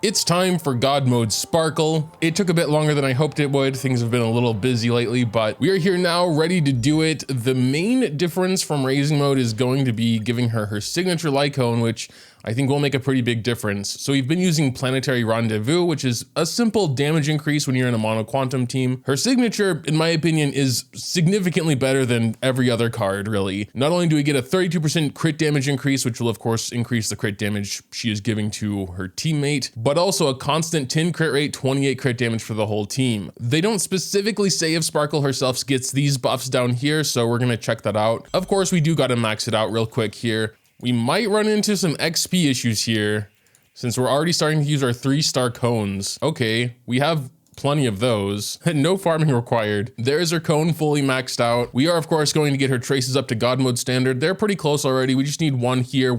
It's time for God Mode Sparkle. It took a bit longer than I hoped it would. Things have been a little busy lately, but we are here now, ready to do it. The main difference from Raising Mode is going to be giving her her signature light cone, which I think will make a pretty big difference. So we've been using Planetary Rendezvous, which is a simple damage increase when you're in a mono quantum team. Her signature, in my opinion, is significantly better than every other card, really. Not only do we get a 32% crit damage increase, which will of course increase the crit damage she is giving to her teammate, but also a constant 10 crit rate, 28 crit damage for the whole team. They don't specifically say if Sparkle herself gets these buffs down here, so we're gonna check that out. Of course, we do gotta max it out real quick here. We might run into some XP issues here since we're already starting to use our 3-star cones. Okay, we have plenty of those. No farming required. There's her cone fully maxed out. We are of course going to get her traces up to God Mode standard. They're pretty close already. We just need one here,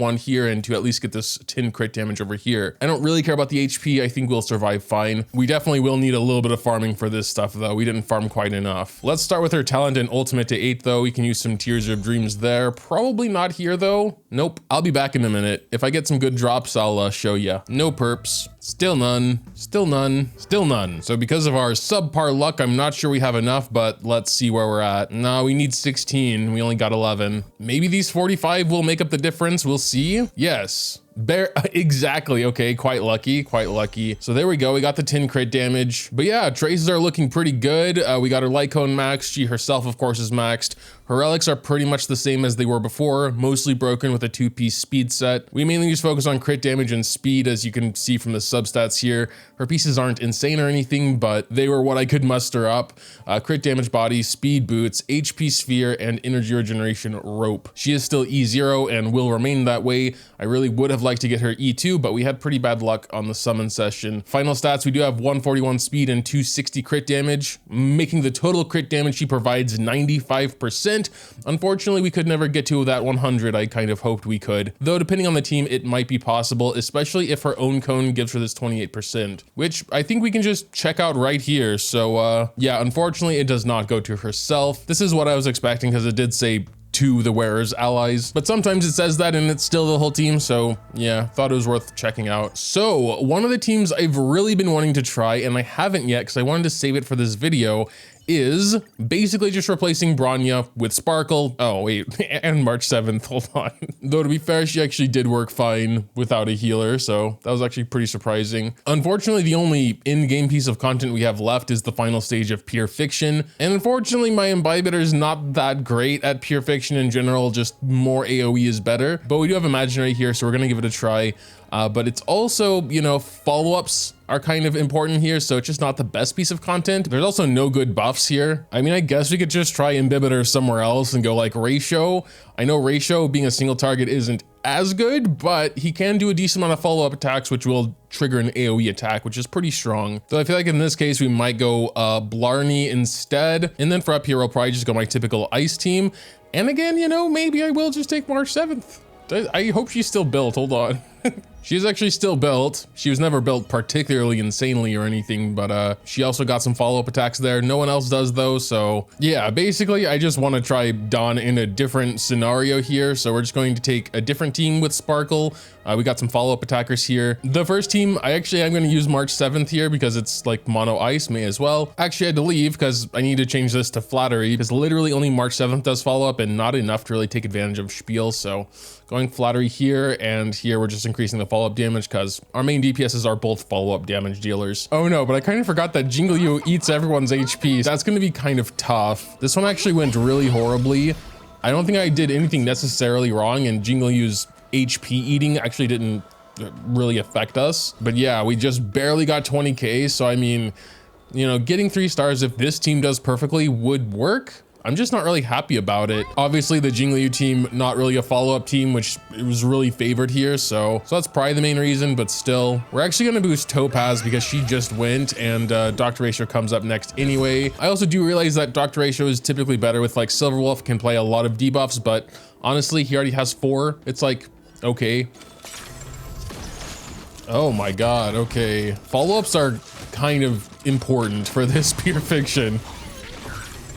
and to at least get this 10 crit damage over here. I don't really care about the HP. I think we'll survive fine. We definitely will need a little bit of farming for this stuff though. We didn't farm quite enough. Let's start with her talent and ultimate to 8 though. We can use some Tears of Dreams there. Probably not here though. Nope. I'll be back in a minute. If I get some good drops, I'll show ya. No perps. Still none. Still none. Still none. So because of our subpar luck, I'm not sure we have enough, but let's see where we're at. No, we need 16. We only got 11. Maybe these 45 will make up the difference. We'll see. Yes. Exactly. Okay, quite lucky, quite lucky. So there we go. We got the 10 crit damage. But yeah, traces are looking pretty good. We got her light cone maxed. She herself, of course, is maxed. Her relics are pretty much the same as they were before, mostly broken with a 2-piece speed set. We mainly just focus on crit damage and speed, as you can see from the substats here. Her pieces aren't insane or anything, but they were what I could muster up. Crit damage body, speed boots, HP sphere, and energy regeneration rope. She is still E0 and will remain that way. I really would have liked to get her E2, but we had pretty bad luck on the summon session. Final stats, we do have 141 speed and 260 crit damage, making the total crit damage she provides 95%. Unfortunately, we could never get to that 100 I kind of hoped we could, though depending on the team, it might be possible, especially if her own cone gives her this 28%, which I think we can just check out right here. So yeah, unfortunately, it does not go to herself. This is what I was expecting because it did say to the wearer's allies, but sometimes it says that and it's still the whole team, so yeah, thought it was worth checking out. So one of the teams I've really been wanting to try, and I haven't yet because I wanted to save it for this video, is basically just replacing Bronya with Sparkle. Oh wait, and March 7th, hold on. Though to be fair, she actually did work fine without a healer, so that was actually pretty surprising. Unfortunately, the only in-game piece of content we have left is the final stage of Pure Fiction, and unfortunately my Imbibitor is not that great at Pure Fiction in general, just more AoE is better. But we do have Imaginary here, so we're gonna give it a try. But it's also, you know, follow-ups are kind of important here, so it's just not the best piece of content. There's also no good buffs here. I mean, I guess we could just try Imbibitor somewhere else and go like Ratio. I know Ratio being a single target isn't as good, but he can do a decent amount of follow-up attacks, which will trigger an AoE attack, which is pretty strong. So I feel like in this case, we might go Blarney instead. And then for up here, I'll probably just go my typical ice team. And again, you know, maybe I will just take March 7th. I hope she's still built, hold on. She's actually still built. She was never built particularly insanely or anything, but she also got some follow-up attacks there. No one else does though, so yeah, basically I just want to try Dawn in a different scenario here. So we're just going to take a different team with Sparkle. We got some follow-up attackers here. The first team, I am going to use March 7th here because it's like mono ice, may as well. Actually, I had to leave because I need to change this to Flattery because literally only March 7th does follow-up and not enough to really take advantage of Spiel. So going Flattery here, and here we're just increasing the follow-up damage because our main DPSs are both follow-up damage dealers. Oh no, but I kind of forgot that Jingliu eats everyone's HP. That's going to be kind of tough. This one actually went really horribly. I don't think I did anything necessarily wrong, and Jingliu's HP eating actually didn't really affect us. But yeah, we just barely got 20k. So I mean, you know, getting 3 stars if this team does perfectly would work. I'm just not really happy about it. Obviously the Jingliu team, not really a follow-up team, which it was really favored here. So that's probably the main reason, but still, we're actually gonna boost Topaz because she just went, and Dr. Ratio comes up next anyway. I also do realize that Dr. Ratio is typically better with like Silverwolf, can play a lot of debuffs, but honestly, he already has 4. It's like, okay. Oh my God, okay. Follow-ups are kind of important for this Pure Fiction.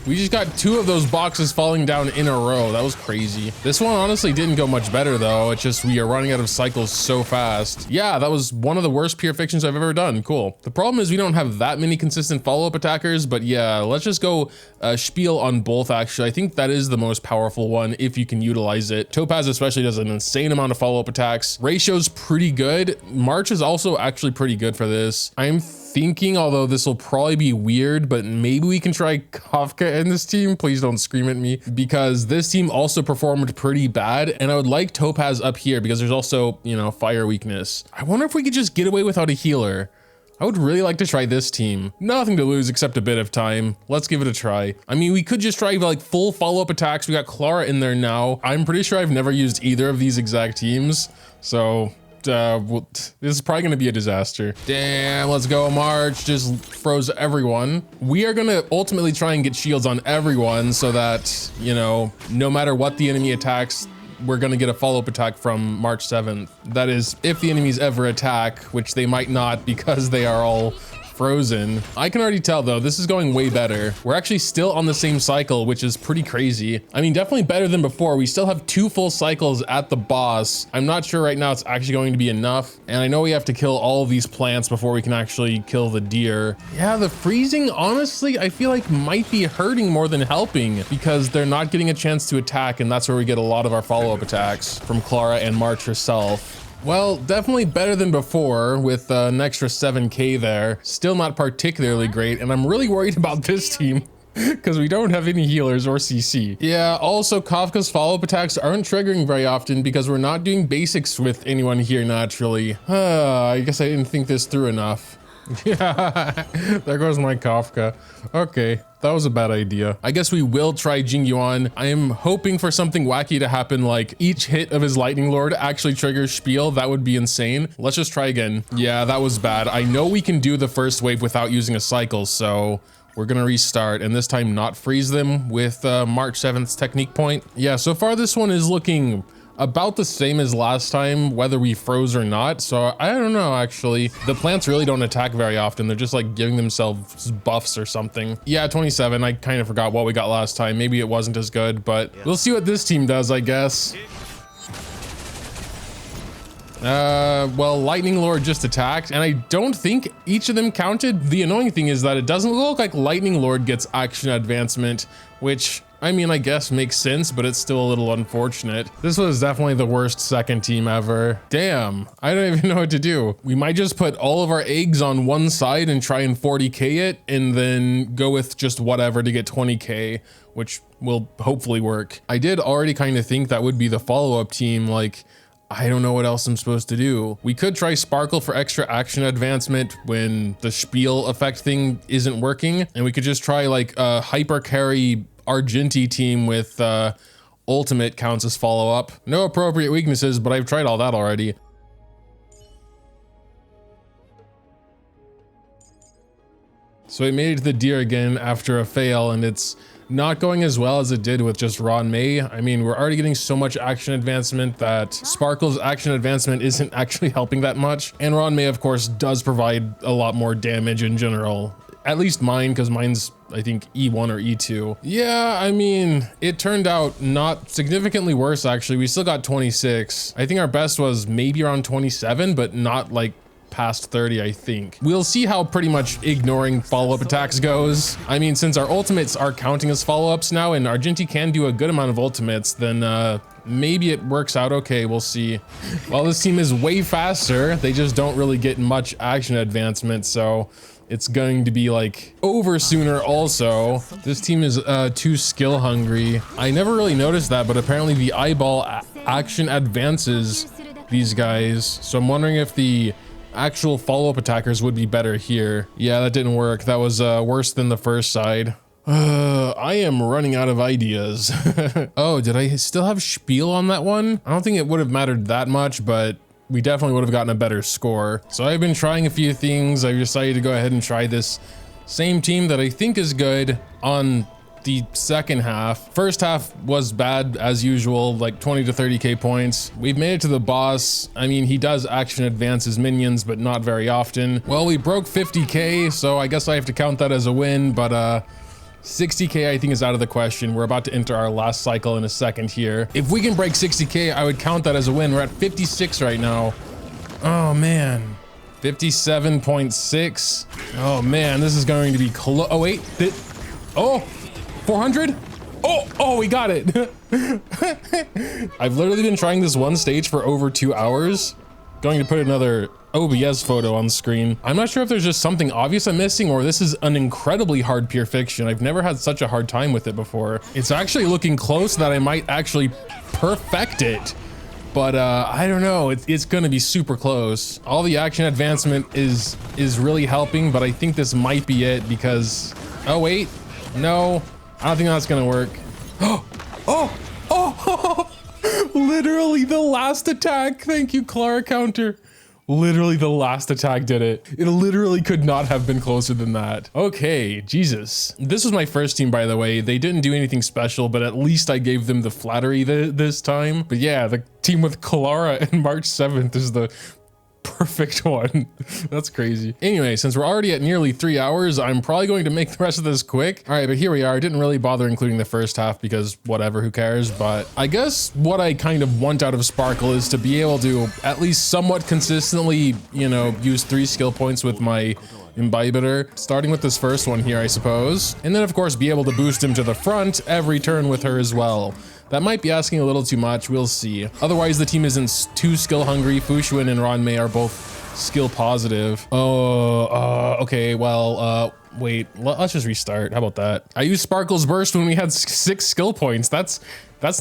We just got 2 of those boxes falling down in a row. That was crazy. This one honestly didn't go much better though. It's just we are running out of cycles so fast. Yeah, that was one of the worst pure fictions I've ever done. Cool. The problem is we don't have that many consistent follow-up attackers, but yeah, let's just go spiel on both actually. I think that is the most powerful one if you can utilize it. Topaz especially does an insane amount of follow-up attacks. Ratio's pretty good. March is also actually pretty good for this. I'm thinking, although this will probably be weird, but maybe we can try Kafka in this team. Please don't scream at me, because this team also performed pretty bad. And I would like Topaz up here because there's also, you know, fire weakness. I wonder if we could just get away without a healer. I would really like to try this team. Nothing to lose except a bit of time. Let's give it a try. I mean, we could just try like full follow-up attacks. We got Clara in there now. I'm pretty sure I've never used either of these exact teams. So this is probably gonna be a disaster. Damn, let's go March. Just froze everyone. We are gonna ultimately try and get shields on everyone so that, you know, no matter what the enemy attacks, we're gonna get a follow-up attack from March 7th. That is, if the enemies ever attack, which they might not because they are all frozen. I can already tell though, this is going way better. We're actually still on the same cycle, which is pretty crazy. I mean, definitely better than before. We still have 2 full cycles at the boss. I'm not sure right now it's actually going to be enough. And I know we have to kill all of these plants before we can actually kill the deer. Yeah, the freezing, honestly, I feel like might be hurting more than helping because they're not getting a chance to attack. And that's where we get a lot of our follow-up attacks from Clara and March herself. Well, definitely better than before with an extra 7K there. Still not particularly great, and I'm really worried about this team because we don't have any healers or CC. Yeah, also Kafka's follow-up attacks aren't triggering very often because we're not doing basics with anyone here naturally. I guess I didn't think this through enough. Yeah, there goes my Kafka. Okay, that was a bad idea. I guess we will try Jingyuan. I am hoping for something wacky to happen, like each hit of his Lightning Lord actually triggers Spiel. That would be insane. Let's just try again. Yeah, that was bad. I know we can do the first wave without using a cycle, so we're gonna restart and this time not freeze them with March 7th's technique point. Yeah, so far this one is looking about the same as last time, whether we froze or not. So I don't know, actually. The plants really don't attack very often. They're just like giving themselves buffs or something. Yeah, 27. I kind of forgot what we got last time. Maybe it wasn't as good, but we'll see what this team does, I guess. Well, Lightning Lord just attacked, and I don't think each of them counted. The annoying thing is that it doesn't look like Lightning Lord gets action advancement, which, I mean, I guess makes sense, but it's still a little unfortunate. This was definitely the worst second team ever. Damn, I don't even know what to do. We might just put all of our eggs on one side and try and 40K it, and then go with just whatever to get 20K, which will hopefully work. I did already kind of think that would be the follow-up team, like, I don't know what else I'm supposed to do. We could try Sparkle for extra action advancement when the Spiel effect thing isn't working. And we could just try like a hyper carry Argenti team with ultimate counts as follow up. No appropriate weaknesses, but I've tried all that already. So we made it to the deer again after a fail, and it's not going as well as it did with just Ron May. I mean, we're already getting so much action advancement that Sparkle's action advancement isn't actually helping that much. And Ron May, of course, does provide a lot more damage in general. At least mine, because mine's, I think, E1 or E2. Yeah, I mean, it turned out not significantly worse, actually. We still got 26. I think our best was maybe around 27, but not like past 30, I think. We'll see how pretty much ignoring follow-up attacks goes. I mean, since our ultimates are counting as follow-ups now and Argenti can do a good amount of ultimates, then maybe it works out okay. We'll see. Well, this team is way faster. They just don't really get much action advancement, so it's going to be like over sooner also. This team is too skill hungry. I never really noticed that, but apparently the eyeball action advances these guys. So I'm wondering if the actual follow-up attackers would be better here. Yeah, that didn't work. That was worse than the first side. I am running out of ideas. Oh, did I still have Spiel on that one? I don't think it would have mattered that much, but we definitely would have gotten a better score. So I've been trying a few things. I've decided to go ahead and try this same team that I think is good on the second half. First half was bad as usual, like 20 to 30k points. We've made it to the boss. I mean, he does action advance his minions, but not very often. Well, we broke 50k, so I guess I have to count that as a win, but 60k I think is out of the question. We're about to enter our last cycle in a second here. If we can break 60k, I would count that as a win. We're at 56 right now. Oh man. 57.6. Oh man, this is going to be close. Oh wait, 400? Oh, we got it. I've literally been trying this one stage for over 2 hours. Going to put another OBS photo on the screen. I'm not sure if there's just something obvious I'm missing or this is an incredibly hard pure fiction. I've never had such a hard time with it before. It's actually looking close that I might actually perfect it. But I don't know, it's gonna be super close. All the action advancement is really helping, but I think this might be it because, oh wait, no, I don't think that's gonna work. Oh, literally the last attack. Thank you, Clara counter. Literally the last attack did it. It literally could not have been closer than that. Okay, Jesus. This was my first team, by the way. They didn't do anything special, but at least I gave them the flattery this time. But yeah, the team with Clara and March 7th is the perfect one. That's crazy. Anyway, since we're already at nearly 3 hours, I'm probably going to make the rest of this quick. All right, but here we are. I didn't really bother including the first half because whatever, who cares? But I guess what I kind of want out of Sparkle is to be able to at least somewhat consistently, you know, use 3 skill points with my Imbibitor, starting with this first one here, I suppose. And then of course be able to boost him to the front every turn with her as well. That might be asking a little too much, we'll see. Otherwise the team isn't too skill hungry. Fushuin and Ranmei are both skill positive. Okay, well, wait, let's just restart. How about that? I used Sparkle's Burst when we had 6 skill points. That's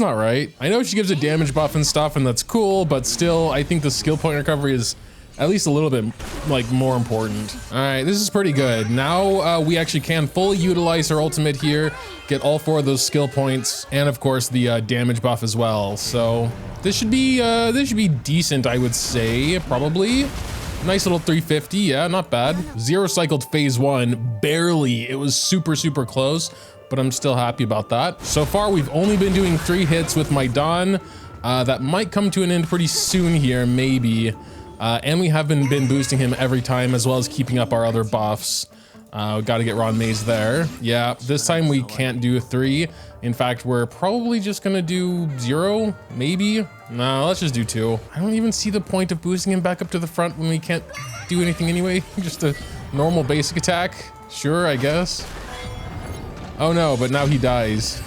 not right. I know she gives a damage buff and stuff and that's cool, but still, I think the skill point recovery is at least a little bit like more important. All right, this is pretty good. Now we actually can fully utilize her ultimate here, get all 4 of those skill points, and of course the damage buff as well. So this should be decent, I would say, probably. Nice little 350, yeah, not bad. 0 cycled phase 1, barely. It was super close, but I'm still happy about that. So far, we've only been doing 3 hits with my Dawn. That might come to an end pretty soon here, maybe. And we have been boosting him every time, as well as keeping up our other buffs. Got to get Ranmei's there. Yeah, this time we can't do 3. In fact, we're probably just gonna do 0, maybe. No, let's just do 2. I don't even see the point of boosting him back up to the front when we can't do anything anyway. Just a normal basic attack. Sure, I guess. Oh no, but now he dies.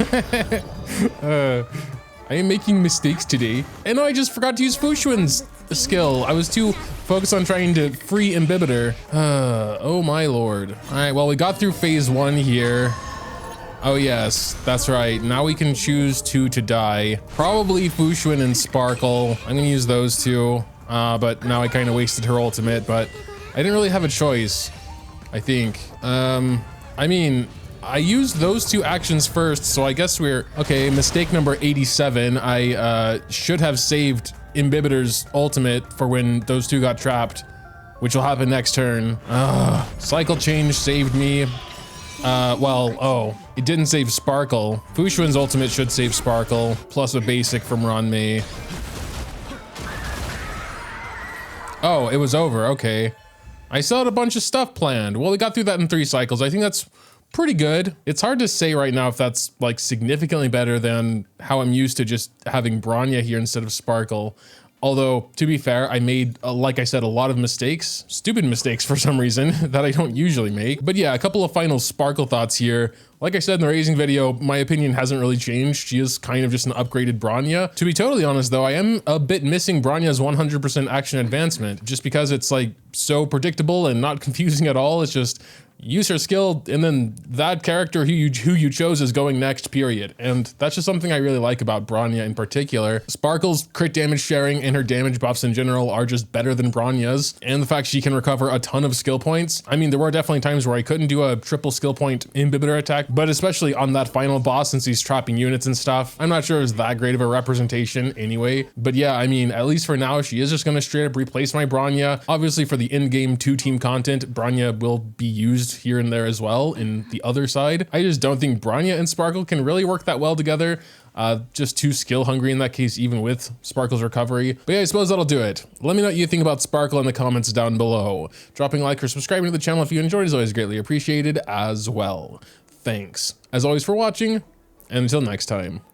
I am making mistakes today. And I just forgot to use Fushuin's skill. I was too focused on trying to free Imbibitor. Oh my lord. All right, well, we got through phase 1 here. Oh yes, that's right. Now we can choose 2 to die. Probably Fushuin and Sparkle. I'm gonna use those 2. But now I kind of wasted her ultimate, but I didn't really have a choice, I think. I mean, I used those 2 actions first, so I guess we're... Okay, mistake number 87. I should have saved Imbibitor's ultimate for when those 2 got trapped, which will happen next turn. Cycle change saved me. It didn't save Sparkle. Fushuin's ultimate should save Sparkle, plus a basic from Ranmei. Oh, it was over, okay. I still had a bunch of stuff planned. Well, we got through that in 3 cycles. I think that's pretty good. It's hard to say right now if that's like significantly better than how I'm used to just having Bronya here instead of Sparkle. Although, to be fair, I made, like I said, a lot of mistakes, stupid mistakes for some reason that I don't usually make. But yeah, a couple of final Sparkle thoughts here. Like I said in the raising video, my opinion hasn't really changed. She is kind of just an upgraded Bronya. To be totally honest though, I am a bit missing Bronya's 100% action advancement, just because it's like so predictable and not confusing at all. It's just use her skill and then that character who you chose is going next, period. And that's just something I really like about Bronya in particular. Sparkle's crit damage sharing and her damage buffs in general are just better than Bronya's. And the fact she can recover a ton of skill points. I mean, there were definitely times where I couldn't do a triple skill point Imbibitor attack, but especially on that final boss, since he's trapping units and stuff, I'm not sure it's that great of a representation anyway. But yeah, I mean, at least for now, she is just gonna straight up replace my Bronya. Obviously for the in-game 2-team content, Bronya will be used here and there as well in the other side. I just don't think Bronya and Sparkle can really work that well together. Just too skill hungry in that case, even with Sparkle's recovery. But yeah, I suppose that'll do it. Let me know what you think about Sparkle in the comments down below. Dropping a like or subscribing to the channel if you enjoyed is always greatly appreciated as well. Thanks, as always, for watching, and until next time.